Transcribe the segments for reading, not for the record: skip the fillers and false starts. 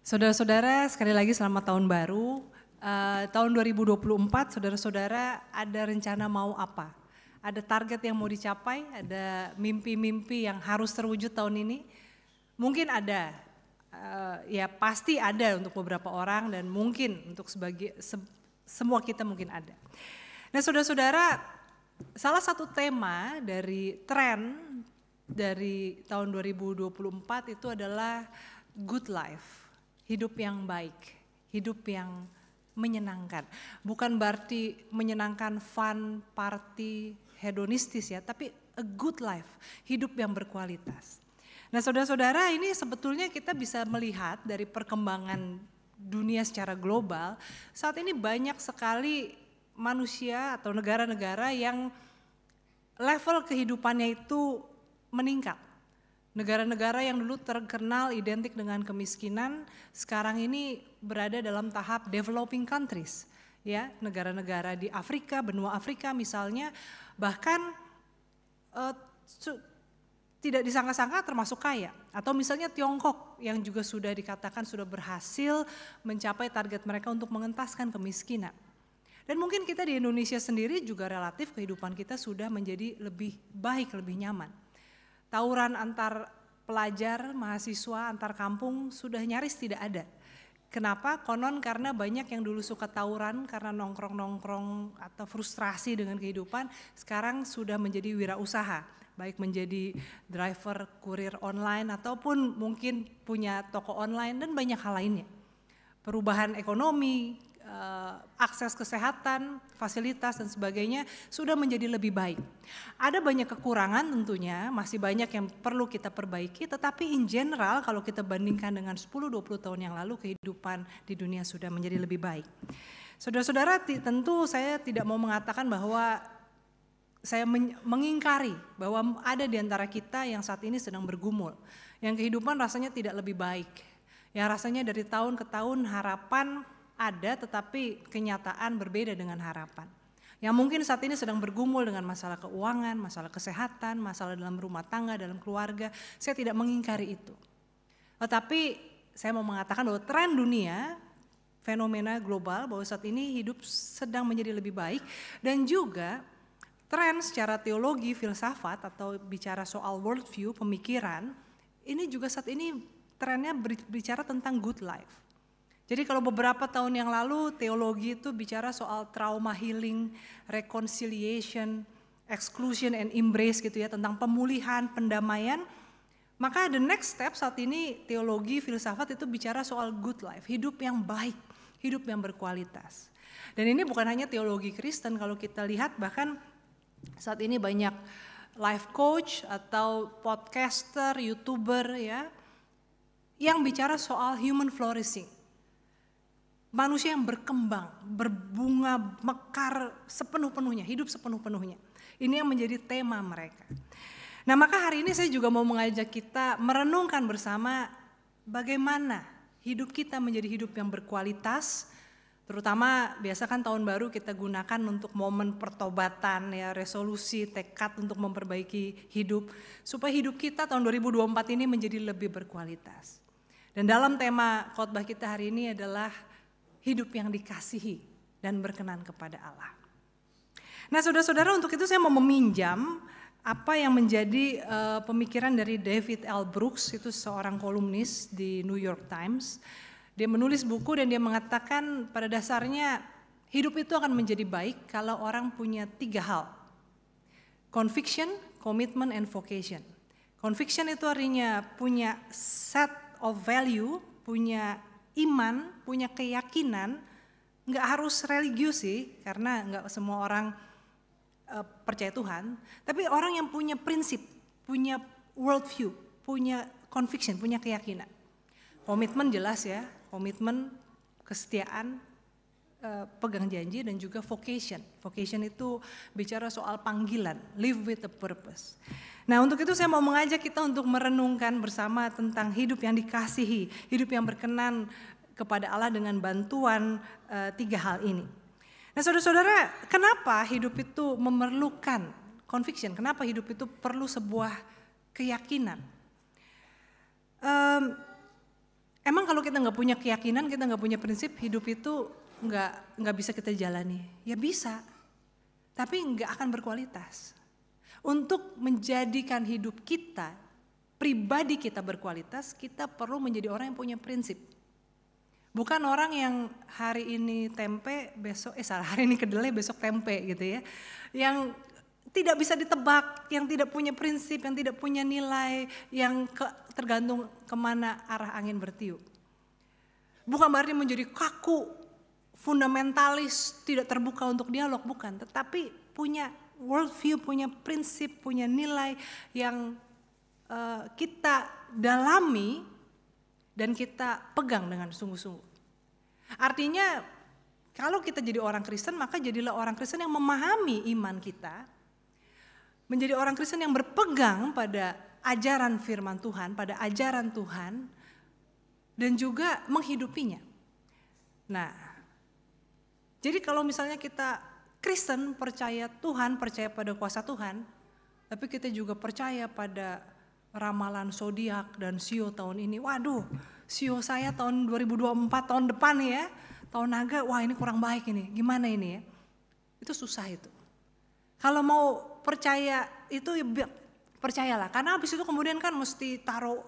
Saudara-saudara, sekali lagi selamat tahun baru. Tahun 2024, saudara-saudara ada rencana mau apa? Ada target yang mau dicapai, ada mimpi-mimpi yang harus terwujud tahun ini? Mungkin ada, ya pasti ada untuk beberapa orang dan mungkin untuk semua kita mungkin ada. Nah saudara-saudara, salah satu tema dari tren dari tahun 2024 itu adalah good life. Hidup yang baik, hidup yang menyenangkan. Bukan berarti menyenangkan fun, party, hedonistis ya, tapi a good life, hidup yang berkualitas. Nah saudara-saudara, ini sebetulnya kita bisa melihat dari perkembangan dunia secara global, saat ini banyak sekali manusia atau negara-negara yang level kehidupannya itu meningkat. Negara-negara yang dulu terkenal identik dengan kemiskinan, sekarang ini berada dalam tahap developing countries. Ya, negara-negara di Afrika, benua Afrika misalnya, bahkan tidak disangka-sangka termasuk kaya. Atau misalnya Tiongkok yang juga sudah dikatakan sudah berhasil mencapai target mereka untuk mengentaskan kemiskinan. Dan mungkin kita di Indonesia sendiri juga relatif kehidupan kita sudah menjadi lebih baik, lebih nyaman. Tawuran antar pelajar, mahasiswa, antar kampung sudah nyaris tidak ada. Kenapa? Konon karena banyak yang dulu suka tawuran karena nongkrong-nongkrong atau frustrasi dengan kehidupan, sekarang sudah menjadi wirausaha. Baik menjadi driver kurir online ataupun mungkin punya toko online dan banyak hal lainnya. Perubahan ekonomi, akses kesehatan, fasilitas dan sebagainya sudah menjadi lebih baik. Ada banyak kekurangan tentunya, masih banyak yang perlu kita perbaiki, tetapi in general kalau kita bandingkan dengan 10-20 tahun yang lalu kehidupan di dunia sudah menjadi lebih baik. Saudara-saudara, tentu saya tidak mau mengatakan bahwa saya mengingkari bahwa ada di antara kita yang saat ini sedang bergumul, yang kehidupan rasanya tidak lebih baik, yang rasanya dari tahun ke tahun harapan ada tetapi kenyataan berbeda dengan harapan. Yang mungkin saat ini sedang bergumul dengan masalah keuangan, masalah kesehatan, masalah dalam rumah tangga, dalam keluarga. Saya tidak mengingkari itu. Tetapi saya mau mengatakan bahwa tren dunia, fenomena global bahwa saat ini hidup sedang menjadi lebih baik. Dan juga tren secara teologi, filsafat atau bicara soal worldview, pemikiran, ini juga saat ini trennya berbicara tentang good life. Jadi kalau beberapa tahun yang lalu teologi itu bicara soal trauma healing, reconciliation, exclusion and embrace gitu ya, tentang pemulihan, pendamaian. Maka the next step saat ini teologi, filsafat itu bicara soal good life, hidup yang baik, hidup yang berkualitas. Dan ini bukan hanya teologi Kristen, kalau kita lihat bahkan saat ini banyak life coach atau podcaster, YouTuber ya, yang bicara soal human flourishing. Manusia yang berkembang, berbunga, mekar sepenuh-penuhnya, hidup sepenuh-penuhnya. Ini yang menjadi tema mereka. Nah maka hari ini saya juga mau mengajak kita merenungkan bersama bagaimana hidup kita menjadi hidup yang berkualitas. Terutama biasa kan tahun baru kita gunakan untuk momen pertobatan ya, resolusi, tekad untuk memperbaiki hidup. Supaya hidup kita tahun 2024 ini menjadi lebih berkualitas. Dan dalam tema khotbah kita hari ini adalah hidup yang dikasihi dan berkenan kepada Allah. Nah saudara-saudara, untuk itu saya mau meminjam apa yang menjadi pemikiran dari David L. Brooks, itu seorang kolumnis di New York Times. Dia menulis buku dan dia mengatakan pada dasarnya hidup itu akan menjadi baik kalau orang punya 3 hal. Conviction, commitment, and vocation. Conviction itu artinya punya set of value, punya iman, punya keyakinan, nggak harus religius sih, karena nggak semua orang percaya Tuhan, tapi orang yang punya prinsip, punya worldview, punya conviction, punya keyakinan. Komitmen jelas ya, komitmen, kesetiaan, pegang janji, dan juga vocation. Vocation itu bicara soal panggilan, live with a purpose. Nah untuk itu saya mau mengajak kita untuk merenungkan bersama tentang hidup yang dikasihi, hidup yang berkenan kepada Allah dengan bantuan 3 hal ini. Nah saudara-saudara, kenapa hidup itu memerlukan conviction? Kenapa hidup itu perlu sebuah keyakinan? Emang kalau kita nggak punya keyakinan, kita nggak punya prinsip, hidup itu nggak bisa kita jalani. Ya bisa, tapi nggak akan berkualitas. Untuk menjadikan hidup kita, pribadi kita berkualitas, kita perlu menjadi orang yang punya prinsip. Bukan orang yang hari ini tempe, besok hari ini kedelai, besok tempe gitu ya. Yang tidak bisa ditebak, yang tidak punya prinsip, yang tidak punya nilai, yang tergantung kemana arah angin bertiup. Bukan berarti menjadi kaku, fundamentalis, tidak terbuka untuk dialog, bukan. Tetapi punya worldview, punya prinsip, punya nilai yang kita dalami dan kita pegang dengan sungguh-sungguh. Artinya kalau kita jadi orang Kristen, maka jadilah orang Kristen yang memahami iman kita, menjadi orang Kristen yang berpegang pada ajaran firman Tuhan, pada ajaran Tuhan, dan juga menghidupinya. Nah, jadi kalau misalnya kita Kristen, percaya Tuhan, percaya pada kuasa Tuhan, tapi kita juga percaya pada ramalan zodiak dan sio tahun ini. Waduh, sio saya tahun 2024, tahun depan nih ya, tahun naga, wah ini kurang baik ini, gimana ini ya? Itu susah itu. Kalau mau percaya itu ya percayalah, karena habis itu kemudian kan mesti taruh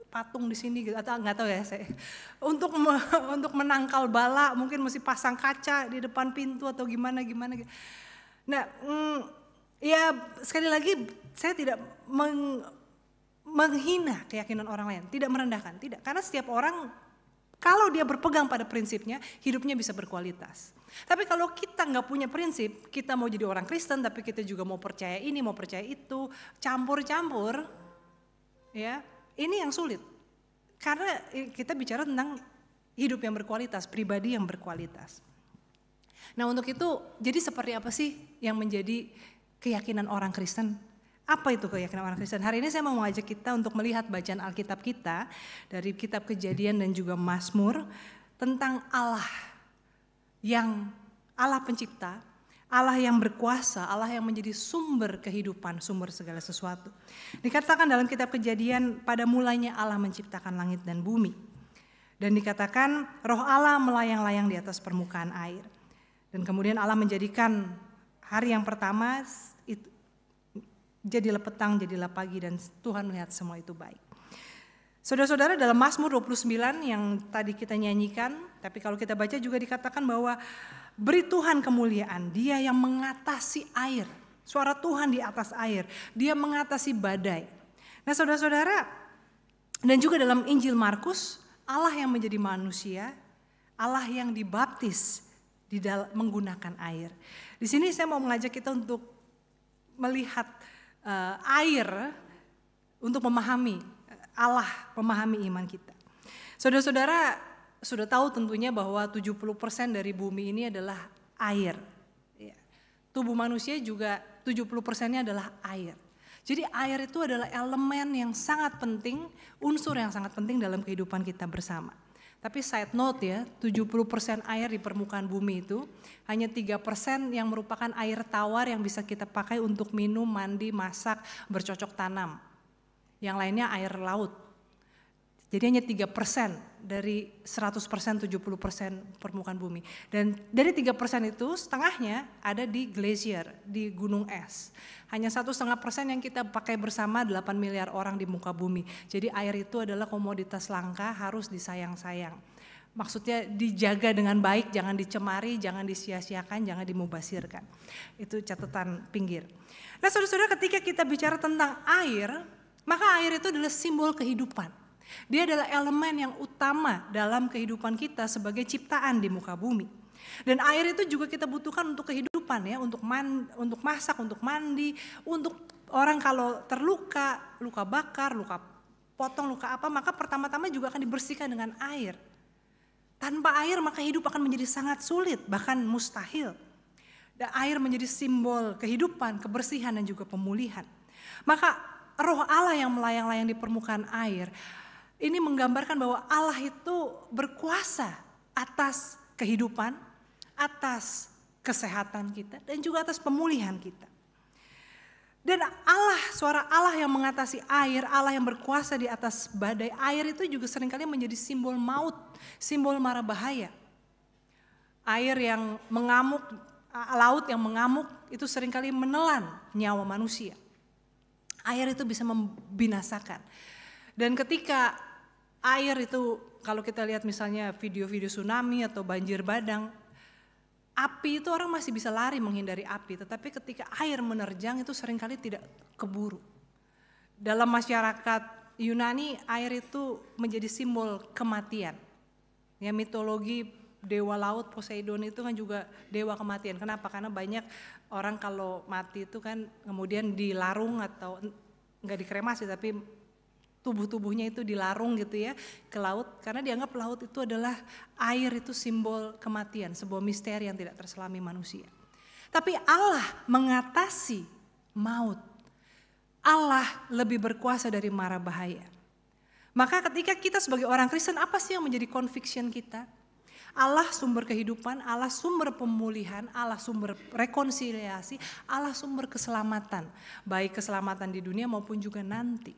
patung di sini gitu, atau nggak tahu ya saya. Untuk menangkal bala mungkin mesti pasang kaca di depan pintu atau gimana. Nah, ya sekali lagi saya tidak menghina keyakinan orang lain, tidak merendahkan, tidak. Karena setiap orang kalau dia berpegang pada prinsipnya, hidupnya bisa berkualitas. Tapi kalau kita nggak punya prinsip, kita mau jadi orang Kristen tapi kita juga mau percaya ini, mau percaya itu, campur-campur, ya ini yang sulit. Karena kita bicara tentang hidup yang berkualitas, pribadi yang berkualitas. Nah untuk itu, jadi seperti apa sih yang menjadi keyakinan orang Kristen? Apa itu keyakinan orang Kristen? Hari ini saya mau mengajak kita untuk melihat bacaan Alkitab kita dari kitab Kejadian dan juga Mazmur tentang Allah yang Allah pencipta, Allah yang berkuasa, Allah yang menjadi sumber kehidupan, sumber segala sesuatu. Dikatakan dalam kitab Kejadian, pada mulanya Allah menciptakan langit dan bumi. Dan dikatakan roh Allah melayang-layang di atas permukaan air. Dan kemudian Allah menjadikan hari yang pertama, itu, jadilah petang, jadilah pagi, dan Tuhan melihat semua itu baik. Saudara-saudara, dalam Mazmur 29 yang tadi kita nyanyikan, tapi kalau kita baca juga dikatakan bahwa beri Tuhan kemuliaan, dia yang mengatasi air, suara Tuhan di atas air, dia mengatasi badai. Nah saudara-saudara, dan juga dalam Injil Markus, Allah yang menjadi manusia, Allah yang dibaptis menggunakan air. Di sini saya mau mengajak kita untuk melihat air untuk memahami Allah, memahami iman kita. Saudara-saudara sudah tahu tentunya bahwa 70% dari bumi ini adalah air. Tubuh manusia juga 70%-nya adalah air. Jadi air itu adalah elemen yang sangat penting, unsur yang sangat penting dalam kehidupan kita bersama. Tapi side note ya, 70% air di permukaan bumi itu hanya 3% yang merupakan air tawar yang bisa kita pakai untuk minum, mandi, masak, bercocok tanam. Yang lainnya air laut. Jadi hanya 3% dari 100%, 70% permukaan bumi. Dan dari 3% itu setengahnya ada di glacier, di gunung es. Hanya 1,5% yang kita pakai bersama 8 miliar orang di muka bumi. Jadi air itu adalah komoditas langka, harus disayang-sayang. Maksudnya dijaga dengan baik, jangan dicemari, jangan disia-siakan, jangan dimubasirkan. Itu catatan pinggir. Nah saudara-saudara, ketika kita bicara tentang air, maka air itu adalah simbol kehidupan. Dia adalah elemen yang utama dalam kehidupan kita sebagai ciptaan di muka bumi. Dan air itu juga kita butuhkan untuk kehidupan ya, untuk masak, untuk mandi, untuk orang kalau terluka, luka bakar, luka potong, luka apa, maka pertama-tama juga akan dibersihkan dengan air. Tanpa air maka hidup akan menjadi sangat sulit, bahkan mustahil. Dan air menjadi simbol kehidupan, kebersihan dan juga pemulihan. Maka roh Allah yang melayang-layang di permukaan air, ini menggambarkan bahwa Allah itu berkuasa atas kehidupan, atas kesehatan kita, dan juga atas pemulihan kita. Dan Allah, suara Allah yang mengatasi air, Allah yang berkuasa di atas badai air itu juga seringkali menjadi simbol maut, simbol mara bahaya. Air yang mengamuk, laut yang mengamuk itu seringkali menelan nyawa manusia. Air itu bisa membinasakan. Dan ketika air itu, kalau kita lihat misalnya video-video tsunami atau banjir bandang, api itu orang masih bisa lari menghindari api, tetapi ketika air menerjang itu seringkali tidak keburu. Dalam masyarakat Yunani, air itu menjadi simbol kematian. Ya, mitologi dewa laut Poseidon itu kan juga dewa kematian. Kenapa? Karena banyak orang kalau mati itu kan kemudian dilarung atau enggak dikremasi, tapi tubuh-tubuhnya itu dilarung gitu ya ke laut, karena dianggap laut itu adalah air, itu simbol kematian, sebuah misteri yang tidak terselami manusia. Tapi Allah mengatasi maut. Allah lebih berkuasa dari mara bahaya. Maka ketika kita sebagai orang Kristen, apa sih yang menjadi conviction kita? Allah sumber kehidupan, Allah sumber pemulihan, Allah sumber rekonsiliasi, Allah sumber keselamatan, baik keselamatan di dunia maupun juga nanti.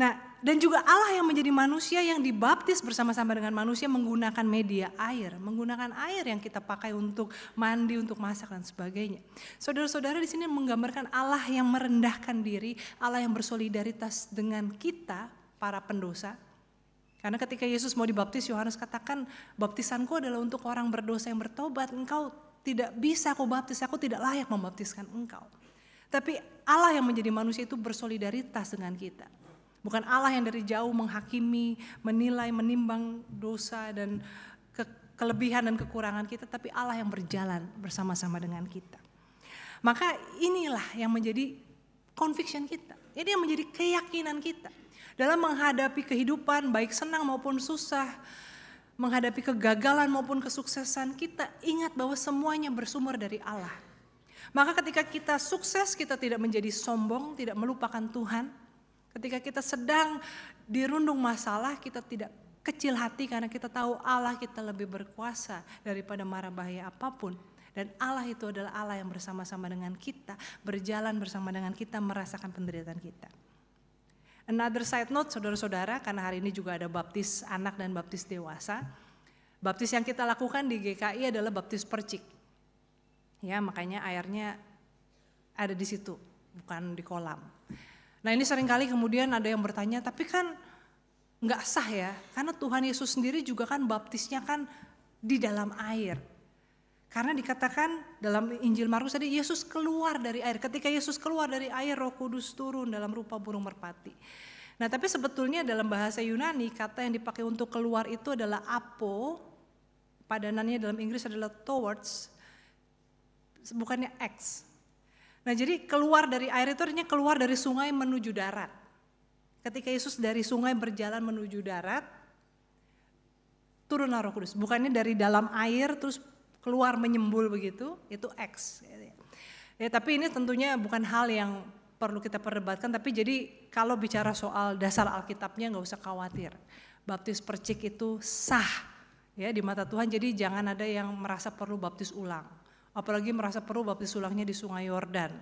Nah, dan juga Allah yang menjadi manusia yang dibaptis bersama-sama dengan manusia menggunakan media air, menggunakan air yang kita pakai untuk mandi, untuk masak dan sebagainya. Saudara-saudara, di sini menggambarkan Allah yang merendahkan diri, Allah yang bersolidaritas dengan kita para pendosa. Karena ketika Yesus mau dibaptis, Yohanes katakan, baptisanku adalah untuk orang berdosa yang bertobat, engkau tidak bisa aku baptis, aku tidak layak membaptiskan engkau. Tapi Allah yang menjadi manusia itu bersolidaritas dengan kita. Bukan Allah yang dari jauh menghakimi, menilai, menimbang dosa dan kelebihan dan kekurangan kita, tapi Allah yang berjalan bersama-sama dengan kita. Maka inilah yang menjadi conviction kita. Ini yang menjadi keyakinan kita. Dalam menghadapi kehidupan baik senang maupun susah, menghadapi kegagalan maupun kesuksesan, kita ingat bahwa semuanya bersumber dari Allah. Maka ketika kita sukses, kita tidak menjadi sombong, tidak melupakan Tuhan. Ketika kita sedang dirundung masalah, kita tidak kecil hati karena kita tahu Allah kita lebih berkuasa daripada mara bahaya apapun. Dan Allah itu adalah Allah yang bersama-sama dengan kita, berjalan bersama dengan kita, merasakan penderitaan kita. Another side note, saudara-saudara, karena hari ini juga ada baptis anak dan baptis dewasa. Baptis yang kita lakukan di GKI adalah baptis percik. Ya, makanya airnya ada di situ, bukan di kolam. Nah, ini seringkali kemudian ada yang bertanya, tapi kan nggak sah ya, karena Tuhan Yesus sendiri juga kan baptisnya kan di dalam air. Karena dikatakan dalam Injil Markus tadi, Yesus keluar dari air. Ketika Yesus keluar dari air, Roh Kudus turun dalam rupa burung merpati. Nah, tapi sebetulnya dalam bahasa Yunani, kata yang dipakai untuk keluar itu adalah apo, padanannya dalam Inggris adalah towards, bukannya ex. Nah, jadi keluar dari air itu artinya keluar dari sungai menuju darat. Ketika Yesus dari sungai berjalan menuju darat, turunlah Roh Kudus. Bukannya dari dalam air terus keluar menyembul begitu, itu X. Ya, tapi ini tentunya bukan hal yang perlu kita perdebatkan, tapi jadi kalau bicara soal dasar Alkitabnya nggak usah khawatir. Baptis percik itu sah ya di mata Tuhan, jadi jangan ada yang merasa perlu baptis ulang. Apalagi merasa perlu baptis ulangnya di Sungai Yordan,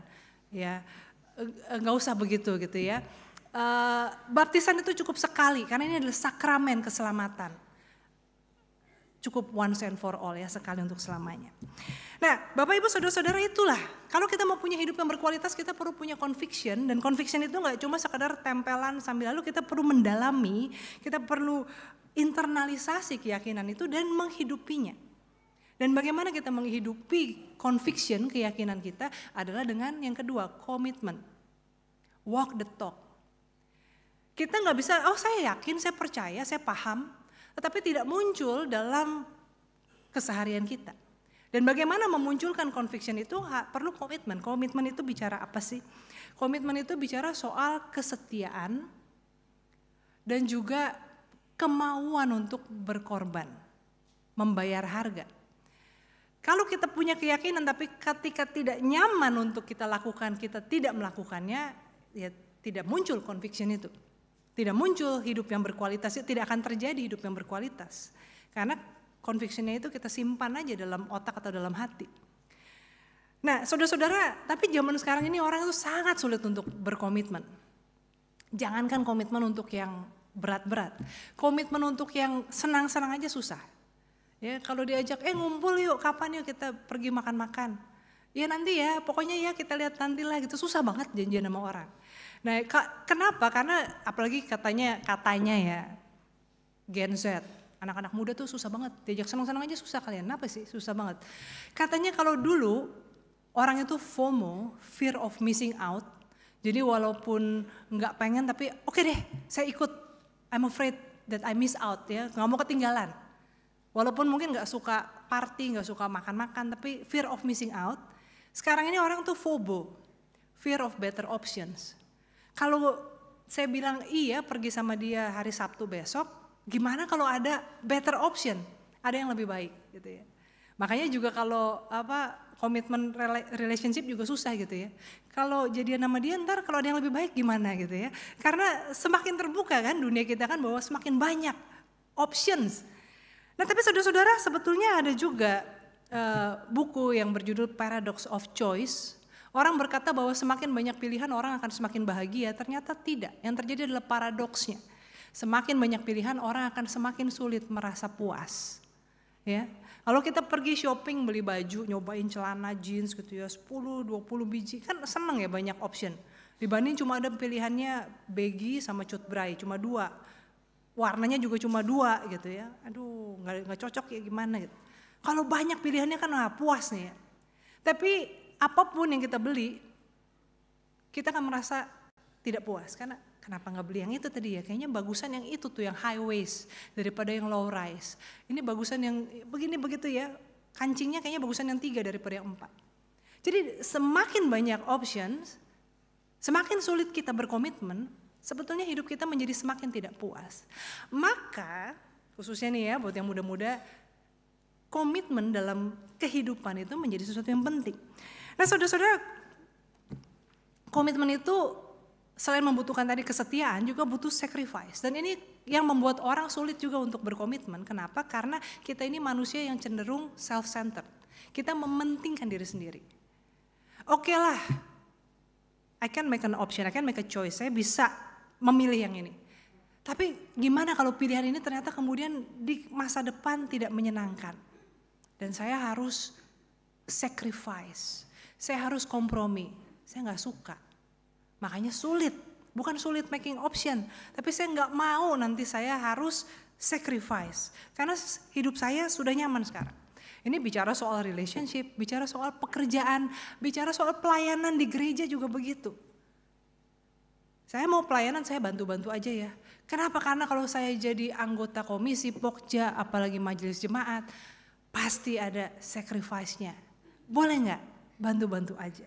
ya nggak usah begitu gitu ya. Baptisan itu cukup sekali karena ini adalah sakramen keselamatan, cukup once and for all ya, sekali untuk selamanya. Nah, Bapak Ibu saudara-saudara, itulah kalau kita mau punya hidup yang berkualitas, kita perlu punya conviction, dan conviction itu nggak cuma sekedar tempelan sambil lalu, kita perlu mendalami, kita perlu internalisasi keyakinan itu dan menghidupinya. Dan bagaimana kita menghidupi conviction, keyakinan kita adalah dengan yang kedua, komitmen. Walk the talk. Kita nggak bisa, oh saya yakin, saya percaya, saya paham, tetapi tidak muncul dalam keseharian kita. Dan bagaimana memunculkan conviction itu perlu komitmen. Komitmen itu bicara apa sih? Komitmen itu bicara soal kesetiaan dan juga kemauan untuk berkorban, membayar harga. Kalau kita punya keyakinan tapi ketika tidak nyaman untuk kita lakukan, kita tidak melakukannya, ya tidak muncul conviction itu. Tidak muncul hidup yang berkualitas, tidak akan terjadi hidup yang berkualitas. Karena convictionnya itu kita simpan aja dalam otak atau dalam hati. Nah, saudara-saudara, tapi zaman sekarang ini orang itu sangat sulit untuk berkomitmen. Jangankan komitmen untuk yang berat-berat, komitmen untuk yang senang-senang aja susah. Ya, kalau diajak, ngumpul yuk, kapan yuk kita pergi makan-makan. Ya nanti ya, pokoknya ya kita lihat nantilah gitu, susah banget janjian sama orang. Nah, kenapa? Karena apalagi katanya ya, Gen Z, anak-anak muda tuh susah banget, diajak senang-senang aja susah kalian. Kenapa sih? Susah banget. Katanya kalau dulu orang itu FOMO, fear of missing out. Jadi walaupun nggak pengen tapi oke deh, saya ikut. I'm afraid that I miss out ya, nggak mau ketinggalan. Walaupun mungkin nggak suka party, nggak suka makan-makan, tapi fear of missing out. Sekarang ini orang tuh FOBO, fear of better options. Kalau saya bilang iya pergi sama dia hari Sabtu besok, gimana kalau ada better option, ada yang lebih baik gitu ya. Makanya juga kalau komitmen relationship juga susah gitu ya. Kalau jadian sama dia ntar kalau ada yang lebih baik gimana gitu ya. Karena semakin terbuka kan dunia kita kan bahwa semakin banyak options. Nah tapi saudara-saudara sebetulnya ada juga buku yang berjudul Paradox of Choice. Orang berkata bahwa semakin banyak pilihan orang akan semakin bahagia, ternyata tidak. Yang terjadi adalah paradoksnya. Semakin banyak pilihan orang akan semakin sulit merasa puas. Ya. Kalau kita pergi shopping beli baju, nyobain celana jeans gitu ya, 10-20 biji, kan seneng ya banyak option. Dibanding cuma ada pilihannya baggy sama cut bray, cuma 2. Warnanya juga cuma 2 gitu ya. Aduh, nggak cocok ya gimana gitu. Kalau banyak pilihannya kan puas nih ya. Tapi apapun yang kita beli, kita akan merasa tidak puas. Karena kenapa nggak beli yang itu tadi ya? Kayaknya bagusan yang itu tuh, yang high waist daripada yang low rise. Ini bagusan yang begini begitu ya. Kancingnya kayaknya bagusan yang 3 daripada yang 4. Jadi semakin banyak options, semakin sulit kita berkomitmen, sebetulnya hidup kita menjadi semakin tidak puas. Maka khususnya nih ya buat yang muda-muda, komitmen dalam kehidupan itu menjadi sesuatu yang penting. Nah saudara-saudara, komitmen itu selain membutuhkan tadi kesetiaan juga butuh sacrifice. Dan ini yang membuat orang sulit juga untuk berkomitmen. Kenapa? Karena kita ini manusia yang cenderung self-centered. Kita mementingkan diri sendiri. Oke lah, I can make an option, I can make a choice. Saya bisa memilih yang ini. Tapi gimana kalau pilihan ini ternyata kemudian di masa depan tidak menyenangkan. Dan saya harus sacrifice, saya harus kompromi, saya nggak suka. Makanya sulit, bukan sulit making option, tapi saya nggak mau nanti saya harus sacrifice. Karena hidup saya sudah nyaman sekarang. Ini bicara soal relationship, bicara soal pekerjaan, bicara soal pelayanan di gereja juga begitu. Saya mau pelayanan, saya bantu-bantu aja ya. Kenapa? Karena kalau saya jadi anggota komisi, pokja, apalagi majelis jemaat, pasti ada sacrifice-nya. Boleh nggak? Bantu-bantu aja.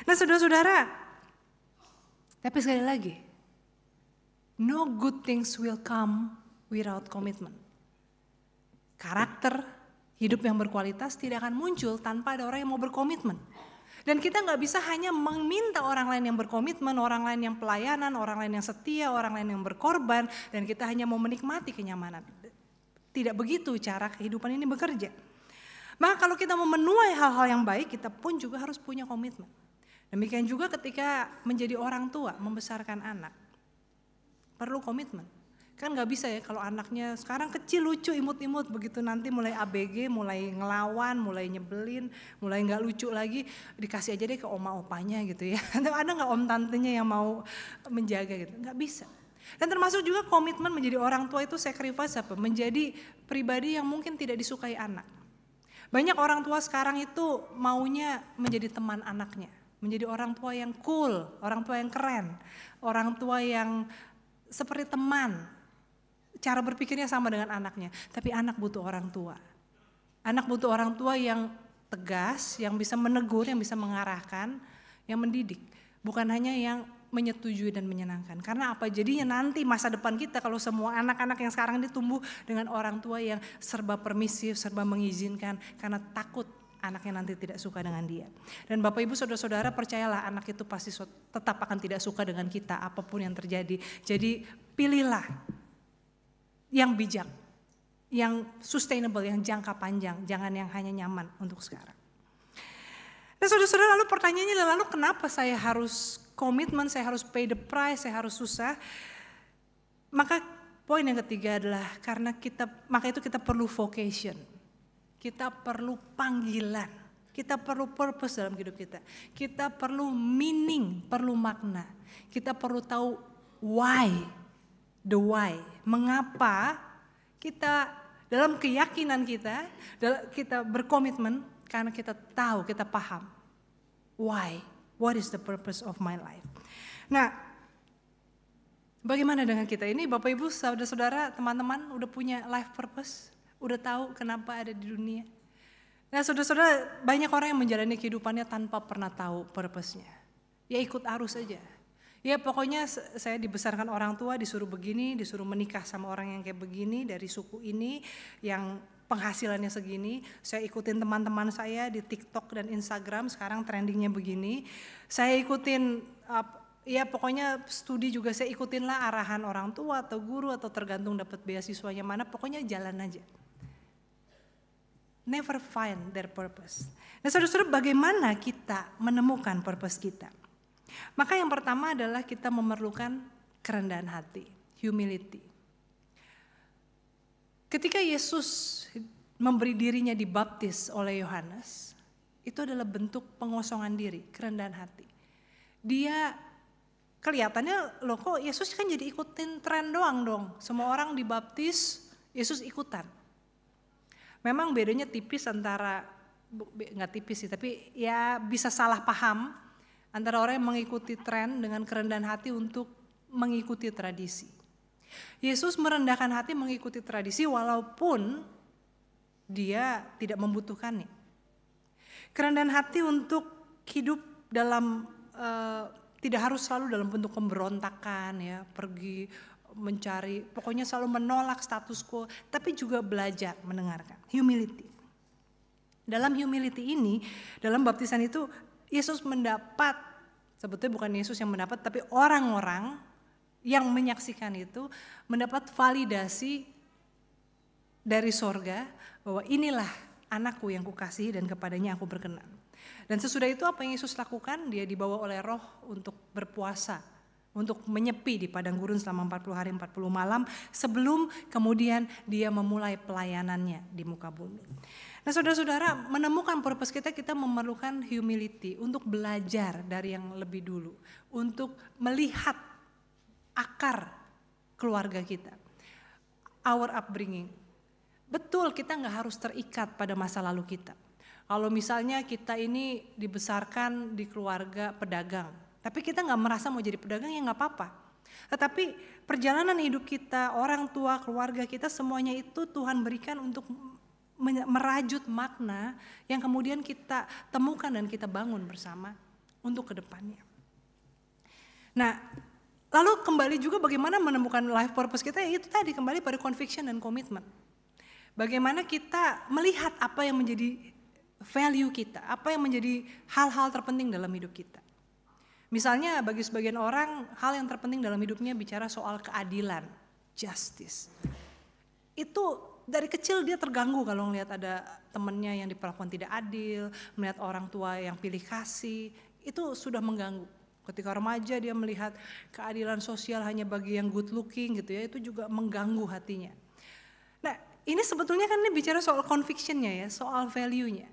Nah saudara-saudara, tapi sekali lagi, no good things will come without commitment. Karakter hidup yang berkualitas tidak akan muncul tanpa ada orang yang mau berkomitmen. Dan kita nggak bisa hanya meminta orang lain yang berkomitmen, orang lain yang pelayanan, orang lain yang setia, orang lain yang berkorban, dan kita hanya mau menikmati kenyamanan. Tidak begitu cara kehidupan ini bekerja. Maka kalau kita mau menuai hal-hal yang baik, kita pun juga harus punya komitmen. Demikian juga ketika menjadi orang tua, membesarkan anak. Perlu komitmen. Kan gak bisa ya kalau anaknya sekarang kecil, lucu, imut-imut, begitu nanti mulai ABG, mulai ngelawan, mulai nyebelin, mulai gak lucu lagi, dikasih aja deh ke oma-opanya gitu ya. Ada gak om tantenya yang mau menjaga gitu? Gak bisa. Dan termasuk juga komitmen menjadi orang tua itu sacrifice apa? Menjadi pribadi yang mungkin tidak disukai anak. Banyak orang tua sekarang itu maunya menjadi teman anaknya. Menjadi orang tua yang cool, orang tua yang keren. Orang tua yang seperti teman. Cara berpikirnya sama dengan anaknya. Tapi anak butuh orang tua. Anak butuh orang tua yang tegas, yang bisa menegur, yang bisa mengarahkan, yang mendidik. Bukan hanya yang menyetujui dan menyenangkan. Karena apa? Jadinya nanti masa depan kita kalau semua anak-anak yang sekarang ini tumbuh dengan orang tua yang serba permisif, serba mengizinkan karena takut anaknya nanti tidak suka dengan dia. Dan Bapak Ibu Saudara-saudara percayalah anak itu pasti tetap akan tidak suka dengan kita apapun yang terjadi. Jadi pilihlah yang bijak, yang sustainable, yang jangka panjang, jangan yang hanya nyaman untuk sekarang. Nah saudara-saudara, lalu pertanyaannya lalu kenapa saya harus komitmen, saya harus pay the price, saya harus susah? Maka poin yang ketiga adalah karena kita perlu vocation. Kita perlu panggilan. Kita perlu purpose dalam hidup kita. Kita perlu meaning, perlu makna. Kita perlu tahu why, the why. Mengapa kita dalam keyakinan kita berkomitmen karena kita tahu, kita paham. Why? What is the purpose of my life? Nah, bagaimana dengan kita ini? Bapak Ibu, saudara-saudara, teman-teman udah punya life purpose? Udah tahu kenapa ada di dunia? Nah saudara-saudara, banyak orang yang menjalani kehidupannya tanpa pernah tahu purpose-nya. Ya ikut arus aja. Ya pokoknya saya dibesarkan orang tua disuruh begini, disuruh menikah sama orang yang kayak begini, dari suku ini, yang penghasilannya segini. Saya ikutin teman-teman saya di TikTok dan Instagram, sekarang trendingnya begini. Saya ikutin, ya pokoknya studi juga saya ikutin lah arahan orang tua atau guru atau tergantung dapat beasiswanya mana, pokoknya jalan aja. Never find their purpose. Nah saudara-saudara, bagaimana kita menemukan purpose kita? Maka yang pertama adalah kita memerlukan kerendahan hati, humility. Ketika Yesus memberi dirinya dibaptis oleh Yohanes, itu adalah bentuk pengosongan diri, kerendahan hati. Dia kelihatannya, loh kok Yesus kan jadi ikutin tren doang dong. Semua orang dibaptis, Yesus ikutan. Memang bedanya tipis antara, nggak tipis sih, tapi ya bisa salah paham antara orang yang mengikuti tren dengan kerendahan hati untuk mengikuti tradisi. Yesus merendahkan hati mengikuti tradisi walaupun dia tidak membutuhkannya. Kerendahan hati untuk hidup dalam tidak harus selalu dalam bentuk pemberontakan ya, pergi mencari, pokoknya selalu menolak status quo, tapi juga belajar mendengarkan. Humility. Dalam humility ini, dalam baptisan itu Yesus mendapat, sebetulnya bukan Yesus yang mendapat, tapi orang-orang yang menyaksikan itu mendapat validasi dari sorga bahwa inilah anakku yang kukasihi dan kepadanya aku berkenan. Dan sesudah itu apa yang Yesus lakukan? Dia dibawa oleh Roh untuk berpuasa, untuk menyepi di padang gurun selama 40 hari 40 malam sebelum kemudian dia memulai pelayanannya di muka bumi. Nah saudara-saudara, menemukan purpose kita memerlukan humility untuk belajar dari yang lebih dulu, untuk melihat akar keluarga kita, our upbringing. Betul, kita nggak harus terikat pada masa lalu kita. Kalau misalnya kita ini dibesarkan di keluarga pedagang, tapi kita nggak merasa mau jadi pedagang, ya nggak apa-apa. Tetapi perjalanan hidup kita, orang tua, keluarga kita, semuanya itu Tuhan berikan untuk merajut makna yang kemudian kita temukan dan kita bangun bersama untuk kedepannya. Nah, lalu kembali juga bagaimana menemukan life purpose kita, ya itu tadi kembali pada conviction dan komitmen. Bagaimana kita melihat apa yang menjadi value kita, apa yang menjadi hal-hal terpenting dalam hidup kita. Misalnya bagi sebagian orang hal yang terpenting dalam hidupnya bicara soal keadilan, justice. Itu dari kecil dia terganggu kalau melihat ada temannya yang diperlakukan tidak adil, melihat orang tua yang pilih kasih, itu sudah mengganggu. Ketika remaja dia melihat keadilan sosial hanya bagi yang good looking gitu ya, itu juga mengganggu hatinya. Nah ini sebetulnya kan ini bicara soal conviction-nya ya, soal value-nya.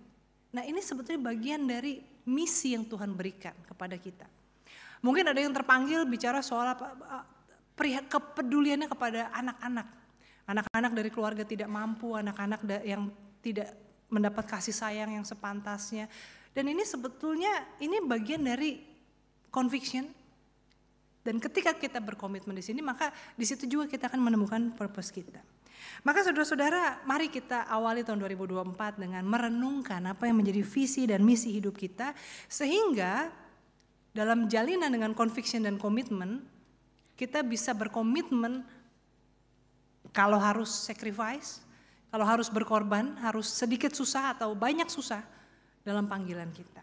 Nah ini sebetulnya bagian dari misi yang Tuhan berikan kepada kita. Mungkin ada yang terpanggil bicara soal kepeduliannya kepada anak-anak. Anak-anak dari keluarga tidak mampu, anak-anak yang tidak mendapat kasih sayang yang sepantasnya. Dan ini sebetulnya ini bagian dari conviction. Dan ketika kita berkomitmen di sini, maka di situ juga kita akan menemukan purpose kita. Maka saudara-saudara, mari kita awali tahun 2024 dengan merenungkan apa yang menjadi visi dan misi hidup kita, sehingga dalam jalinan dengan conviction dan komitmen, kita bisa berkomitmen kalau harus sacrifice, kalau harus berkorban, harus sedikit susah atau banyak susah dalam panggilan kita.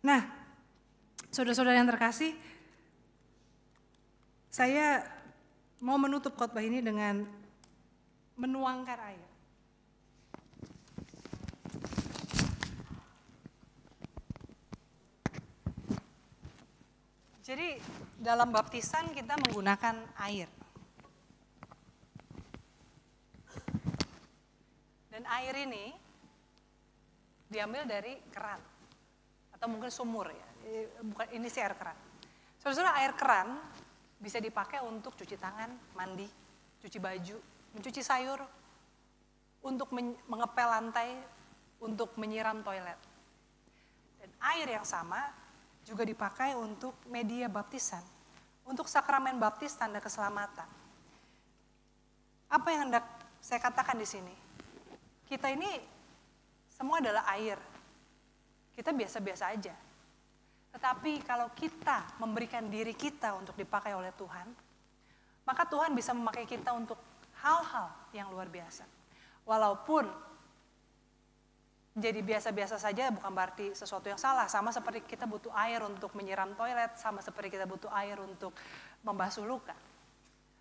Nah, saudara-saudara yang terkasih, saya mau menutup khotbah ini dengan menuangkan ayat. Jadi dalam baptisan kita menggunakan air. Dan air ini diambil dari keran atau mungkin sumur ya. Bukan, ini sih air keran. Saudara-saudara, air keran bisa dipakai untuk cuci tangan, mandi, cuci baju, mencuci sayur, untuk mengepel lantai, untuk menyiram toilet. Dan air yang sama juga dipakai untuk media baptisan, untuk sakramen baptis tanda keselamatan. Apa yang hendak saya katakan di sini? Kita ini semua adalah air. Kita biasa-biasa aja. Tetapi kalau kita memberikan diri kita untuk dipakai oleh Tuhan, maka Tuhan bisa memakai kita untuk hal-hal yang luar biasa. Walaupun jadi biasa-biasa saja bukan berarti sesuatu yang salah. Sama seperti kita butuh air untuk menyiram toilet, sama seperti kita butuh air untuk membasuh luka.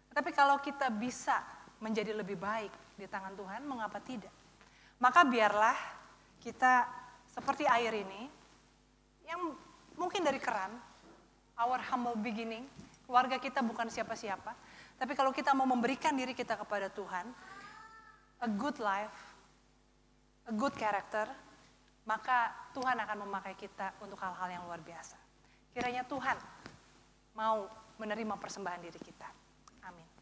Tapi kalau kita bisa menjadi lebih baik di tangan Tuhan, mengapa tidak? Maka biarlah kita seperti air ini, yang mungkin dari keran, our humble beginning, keluarga kita bukan siapa-siapa, tapi kalau kita mau memberikan diri kita kepada Tuhan, a good life, a good character, maka Tuhan akan memakai kita untuk hal-hal yang luar biasa. Kiranya Tuhan mau menerima persembahan diri kita. Amin.